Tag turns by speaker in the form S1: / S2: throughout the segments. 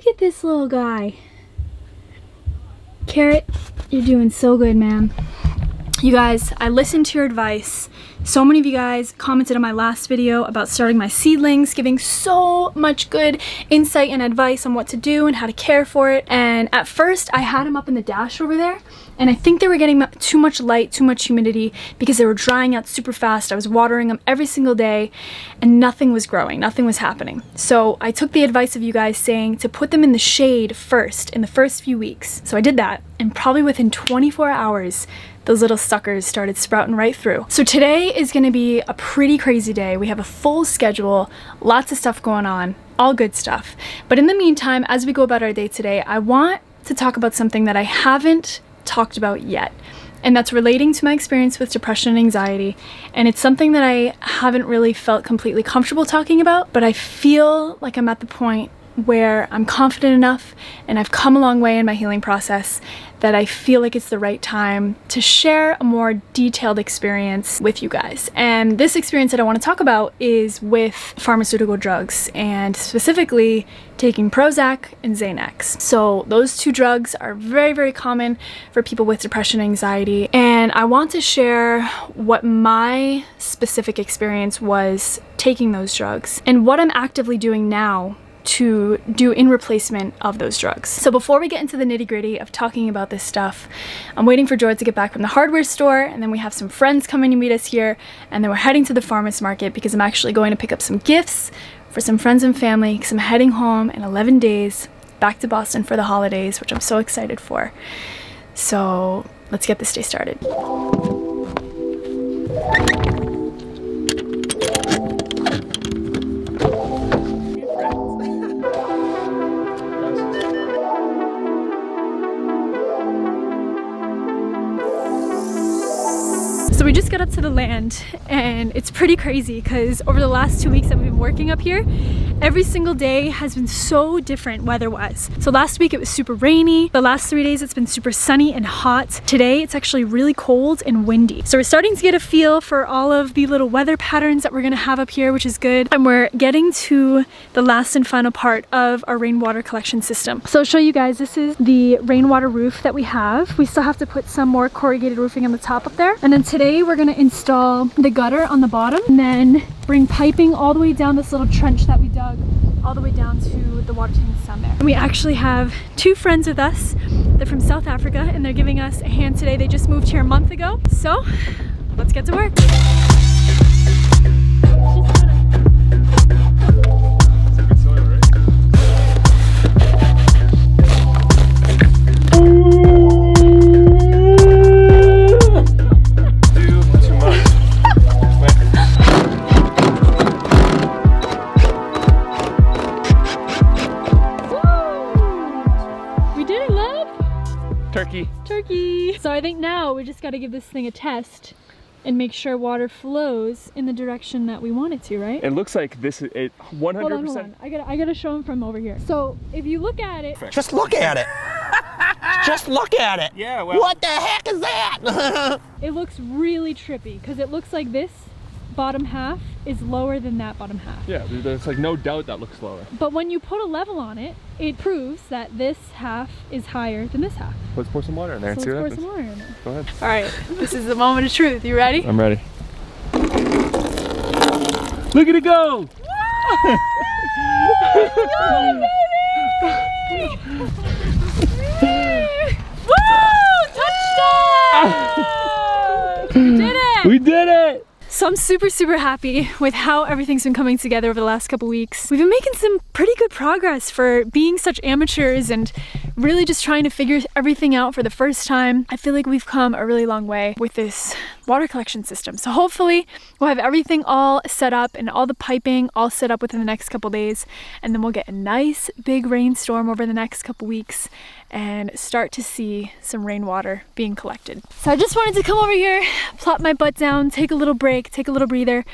S1: Look at this little guy. Carrot, you're doing so good, man. You guys, I listened to your advice. So many of you guys commented on my last video about starting my seedlings, giving so much good insight and advice on what to do and how to care for it. And at first I had them up in the dash over there, and I think they were getting too much light, too much humidity, because they were drying out super fast. I was watering them every single day and nothing was growing, nothing was happening. So I took the advice of you guys saying to put them in the shade first in the first few weeks. So I did that, and probably within 24 hours, those little suckers started sprouting right through. So today is gonna be a pretty crazy day. We have a full schedule, lots of stuff going on, all good stuff. But in the meantime, as we go about our day today, I want to talk about something that I haven't talked about yet. And that's relating to my experience with depression and anxiety. And it's something that I haven't really felt completely comfortable talking about, but I feel like I'm at the point where I'm confident enough and I've come a long way in my healing process that I feel like it's the right time to share a more detailed experience with you guys. And this experience that I want to talk about is with pharmaceutical drugs, and specifically taking Prozac and Xanax. So those two drugs are very, very common for people with depression and anxiety. And I want to share what my specific experience was taking those drugs and what I'm actively doing now to do in replacement of those drugs. So before we get into the nitty-gritty of talking about this stuff, I'm waiting for George to get back from the hardware store, and then we have some friends coming to meet us here, and then we're heading to the farmers market because I'm actually going to pick up some gifts for some friends and family because I'm heading home in 11 days back to Boston for the holidays, which I'm so excited for. So let's get this day started. So we just got up to the land, and it's pretty crazy because over the last 2 weeks that we've been working up here, every single day has been so different weather-wise. So last week it was super rainy. The last 3 days it's been super sunny and hot. Today it's actually really cold and windy. So we're starting to get a feel for all of the little weather patterns that we're gonna have up here, which is good. And we're getting to the last and final part of our rainwater collection system. So I'll show you guys, this is the rainwater roof that we have. We still have to put some more corrugated roofing on the top up there. And then today we're gonna install the gutter on the bottom and then bring piping all the way down this little trench that we dug all the way down to the water tanks down there. And we actually have two friends with us. They're from South Africa and they're giving us a hand today. They just moved here a month ago. So let's get to work. Turkey. So I think now we just got to give this thing a test and make sure water flows in the direction that we want it to, right?
S2: It looks like this is it 100%.
S1: Hold on. I gotta show him from over here. So if you look at it,
S3: just look at it. Just look at it.
S2: Yeah. Well,
S3: what the heck is that?
S1: It looks really trippy because it looks like this bottom half is lower than that bottom half.
S2: Yeah, there's like no doubt that looks lower.
S1: But when you put a level on it, it proves that this half is higher than this half.
S2: Let's pour some water in there and see what happens.
S1: Let's pour some water in there.
S2: Go ahead.
S1: All right, this is the moment of truth. You ready?
S2: I'm ready. Look at it go!
S1: Woo! Touchdown! We did it!
S2: We did it!
S1: So I'm super, super happy with how everything's been coming together over the last couple weeks. We've been making some pretty good progress for being such amateurs and really just trying to figure everything out for the first time. I feel like we've come a really long way with this water collection system. So hopefully we'll have everything all set up and all the piping all set up within the next couple days, and then we'll get a nice big rainstorm over the next couple weeks and start to see some rainwater being collected. So I just wanted to come over here, plop my butt down, take a little break, take a little breather,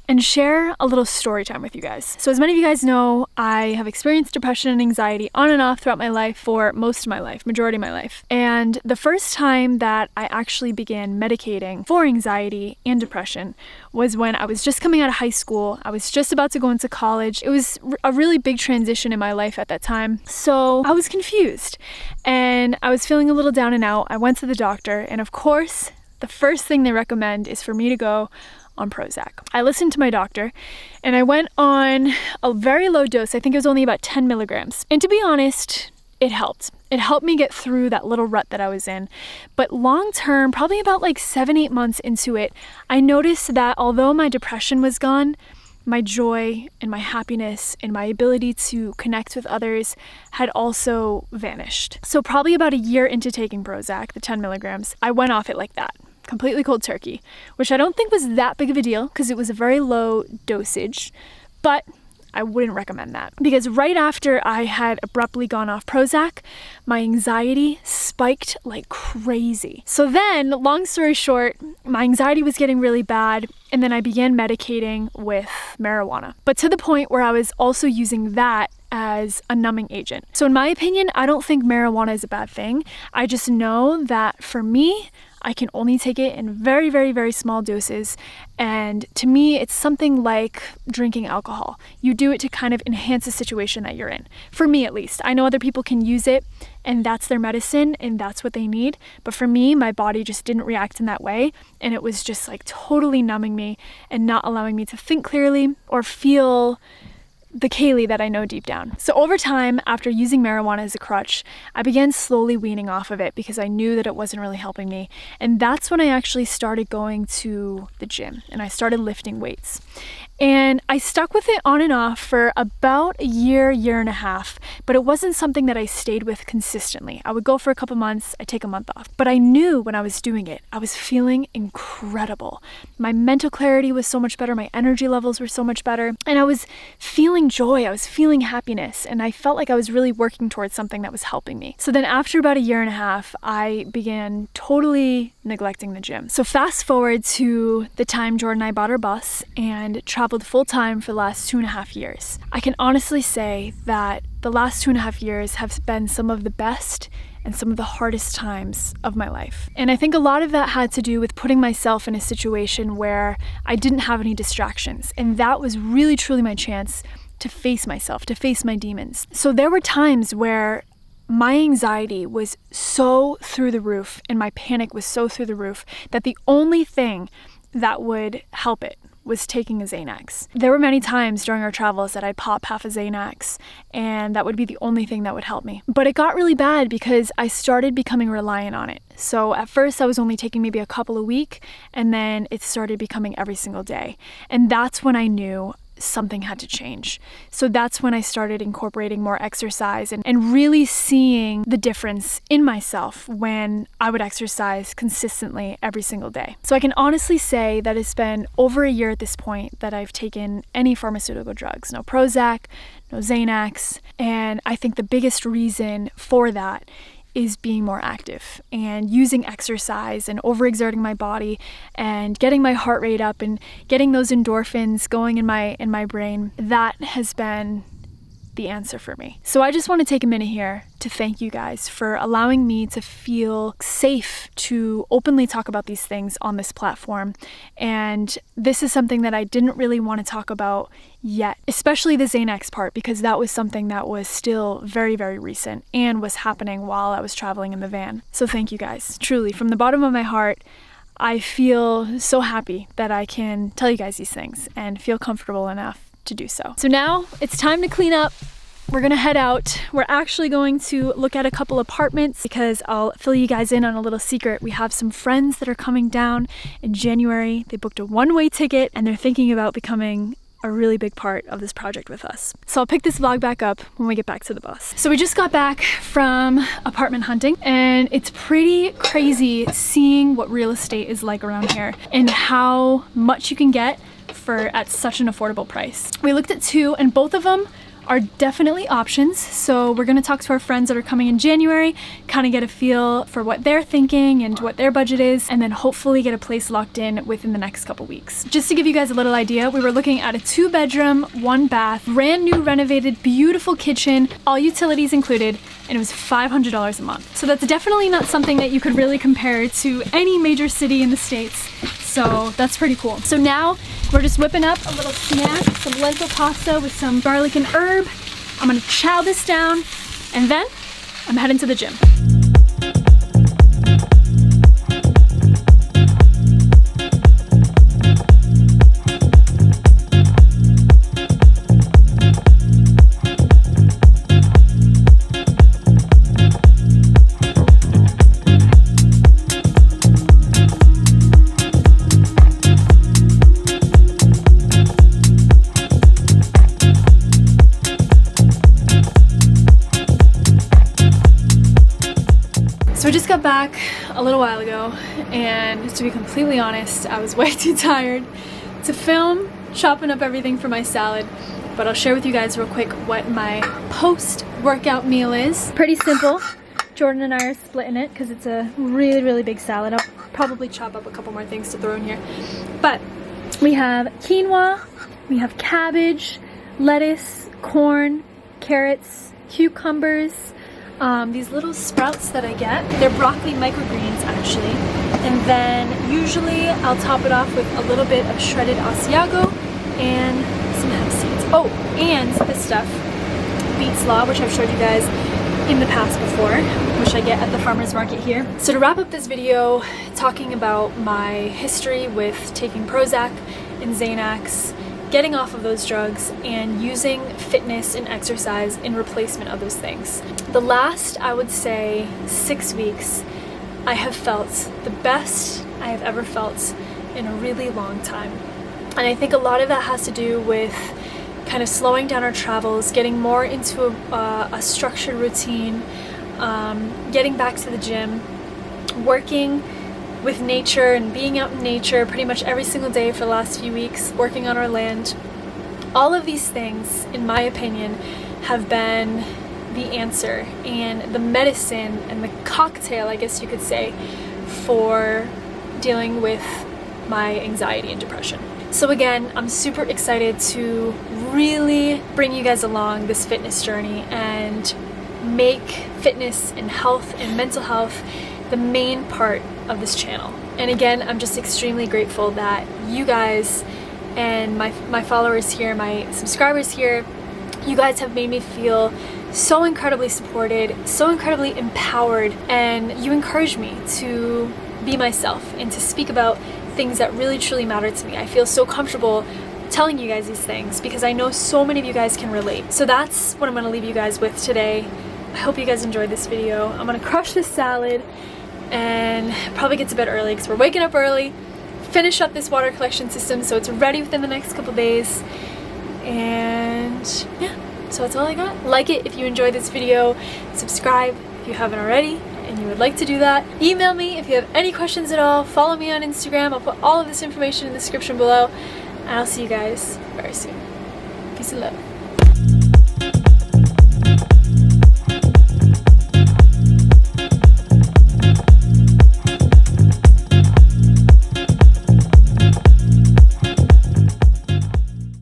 S1: and share a little story time with you guys. So as many of you guys know, I have experienced depression and anxiety on and off throughout my life for most of my life, majority of my life. And the first time that I actually began medicating for anxiety and depression was when I was just coming out of high school. I was just about to go into college. It was a really big transition in my life at that time. So I was confused and I was feeling a little down and out. I went to the doctor, and of course, the first thing they recommend is for me to go on Prozac. I listened to my doctor and I went on a very low dose. I think it was only about 10 milligrams. And to be honest, it helped. It helped me get through that little rut that I was in. But long term, probably about like 7-8 months into it, I noticed that although my depression was gone, my joy and my happiness and my ability to connect with others had also vanished. So probably about a year into taking Prozac, the 10 milligrams, I went off it like that. Completely cold turkey, which I don't think was that big of a deal because it was a very low dosage, but I wouldn't recommend that because right after I had abruptly gone off Prozac, my anxiety spiked like crazy. So then, long story short, my anxiety was getting really bad, and then I began medicating with marijuana, but to the point where I was also using that as a numbing agent. So in my opinion, I don't think marijuana is a bad thing. I just know that for me, I can only take it in very, very, very small doses. And to me, it's something like drinking alcohol. You do it to kind of enhance the situation that you're in. For me, at least. I know other people can use it and that's their medicine and that's what they need. But for me, my body just didn't react in that way. And it was just like totally numbing me and not allowing me to think clearly or feel the Kaylee that I know deep down. So over time, after using marijuana as a crutch, I began slowly weaning off of it because I knew that it wasn't really helping me. And that's when I actually started going to the gym and I started lifting weights. And I stuck with it on and off for about a year and a half, but it wasn't something that I stayed with consistently. I would go for a couple months, I'd take a month off. But I knew when I was doing it, I was feeling incredible. My mental clarity was so much better, my energy levels were so much better, and I was feeling joy, I was feeling happiness, and I felt like I was really working towards something that was helping me. So then after about a year and a half, I began totally neglecting the gym. So fast forward to the time Jordan and I bought our bus and traveled full-time for the last 2.5 years. I can honestly say that the last 2.5 years have been some of the best and some of the hardest times of my life. And I think a lot of that had to do with putting myself in a situation where I didn't have any distractions. And that was really truly my chance to face myself, to face my demons. So there were times where my anxiety was so through the roof and my panic was so through the roof that the only thing that would help it was taking a Xanax. There were many times during our travels that I'd pop half a Xanax and that would be the only thing that would help me. But it got really bad because I started becoming reliant on it. So at first I was only taking maybe a couple a week, and then it started becoming every single day. And that's when I knew something had to change. So that's when I started incorporating more exercise and really seeing the difference in myself when I would exercise consistently every single day. So I can honestly say that it's been over a year at this point that I've taken any pharmaceutical drugs. No Prozac, no Xanax, and I think the biggest reason for that is being more active and using exercise and overexerting my body and getting my heart rate up and getting those endorphins going in my brain. That has been the answer for me. So I just want to take a minute here to thank you guys for allowing me to feel safe to openly talk about these things on this platform. And this is something that I didn't really want to talk about yet, especially the Xanax part, because that was something that was still very, very recent and was happening while I was traveling in the van. So thank you guys, truly, from the bottom of my heart. I feel so happy that I can tell you guys these things and feel comfortable enough to do so. So now it's time to clean up. We're gonna head out. We're actually going to look at a couple apartments because I'll fill you guys in on a little secret. We have some friends that are coming down in January. They booked a one-way ticket and they're thinking about becoming a really big part of this project with us. So I'll pick this vlog back up when we get back to the bus. So we just got back from apartment hunting and it's pretty crazy seeing what real estate is like around here and how much you can get for at such an affordable price. We looked at two and both of them are definitely options. So we're gonna talk to our friends that are coming in January, kind of get a feel for what they're thinking and what their budget is, and then hopefully get a place locked in within the next couple weeks. Just to give you guys a little idea, we were looking at a 2-bedroom, 1-bath, brand new renovated, beautiful kitchen, all utilities included, and it was $500 a month. So that's definitely not something that you could really compare to any major city in the States. So that's pretty cool. So now we're just whipping up a little snack, some lentil pasta with some garlic and herb. I'm gonna chow this down, and then I'm heading to the gym. So I just got back a little while ago, and to be completely honest, I was way too tired to film chopping up everything for my salad, but I'll share with you guys real quick what my post-workout meal is. Pretty simple. Jordan and I are splitting it because it's a really big salad. I'll probably chop up a couple more things to throw in here. But we have quinoa, we have cabbage, lettuce, corn, carrots, cucumbers, these little sprouts that I get. They're broccoli microgreens actually. And then usually I'll top it off with a little bit of shredded Asiago and some hemp seeds. Oh, and this stuff, beet slaw, which I've showed you guys in the past before, which I get at the farmer's market here. So to wrap up this video, talking about my history with taking Prozac and Xanax, getting off of those drugs, and using fitness and exercise in replacement of those things. The last, I would say, 6 weeks, I have felt the best I have ever felt in a really long time. And I think a lot of that has to do with kind of slowing down our travels, getting more into a structured routine, getting back to the gym, working with nature and being out in nature pretty much every single day for the last few weeks, working on our land. All of these things, in my opinion, have been the answer and the medicine and the cocktail, I guess you could say, for dealing with my anxiety and depression. So again, I'm super excited to really bring you guys along this fitness journey and make fitness and health and mental health the main part of this channel. And again, I'm just extremely grateful that you guys and my followers here, my subscribers here, you guys have made me feel so incredibly supported, so incredibly empowered, and you encourage me to be myself and to speak about things that really truly matter to me. I feel so comfortable telling you guys these things because I know so many of you guys can relate. So that's what I'm gonna leave you guys with today. I hope you guys enjoyed this video. I'm gonna crush this salad and probably get to bed early because we're waking up early, finish up this water collection system so it's ready within the next couple days. And yeah, so that's all I got. Like it if you enjoyed this video, subscribe if you haven't already and you would like to do that. Email me if you have any questions at all. Follow me on Instagram. I'll put all of this information in the description below, and I'll see you guys very soon. Peace and love.